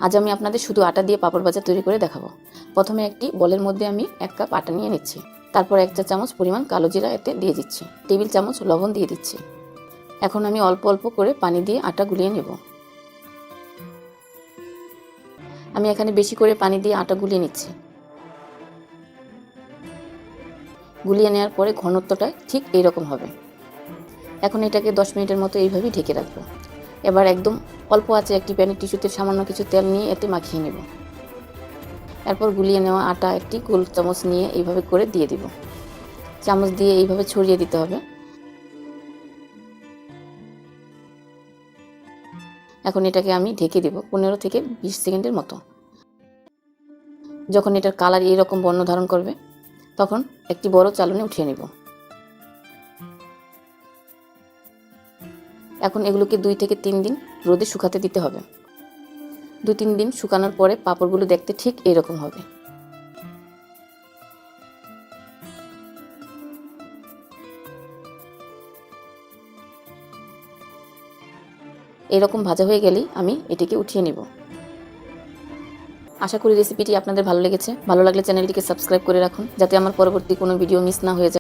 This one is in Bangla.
আজ আমি আপনাদের শুধু আটা দিয়ে পাঁপড় ভাজা তৈরি করে দেখাবো। প্রথমে একটি বলের মধ্যে আমি 1 কাপ আটা নিয়ে নিচ্ছি। তারপর 1 চা চামচ পরিমাণ কালো জিরা এতে দিয়ে দিচ্ছি। টেবিল চামচ লবণ দিয়ে দিচ্ছি। এখন আমি অল্প অল্প করে পানি দিয়ে আটা গুলিয়ে নেব। আমি এখানে বেশি করে পানি দিয়ে আটা গুলিয়ে নিচ্ছি। গুলিয়ে নেওয়ার পরে ঘনত্বটা ঠিক এইরকম হবে। এখন এটাকে 10 মিনিটের মতো এইভাবেই ঢেকে রাখবো। এবার একদম অল্প আঁচে একটি প্যানের টিস্যুতে সামান্য কিছু তেল নিয়ে এতে মাখিয়ে নেব। এরপর গুলিয়ে নেওয়া আটা একটি গোল চামচ নিয়ে এইভাবে করে দিয়ে দিব। চামচ দিয়ে এইভাবে ছড়িয়ে দিতে হবে। এখন এটাকে আমি ঢেকে দেব 15 থেকে 20 সেকেন্ডের মতো। যখন এটার কালার এইরকম বর্ণ ধারণ করবে তখন একটি বড় চালনে উঠিয়ে নেব। এখন এগুলোকে 2 থেকে 3 দিন রোদে শুকাতে দিতে হবে। 2-3 দিন শুকানোর পরে পাঁপড়গুলো দেখতে ঠিক এরকম হবে। এরকম ভাজা হয়ে গেলেই আমি এটিকে উঠিয়ে নেব। আশা করি রেসিপিটি আপনাদের ভালো লেগেছে। ভালো লাগলে চ্যানেলটিকে সাবস্ক্রাইব করে রাখুন যাতে আমার পরবর্তী কোনো ভিডিও মিস না হয়ে যায়।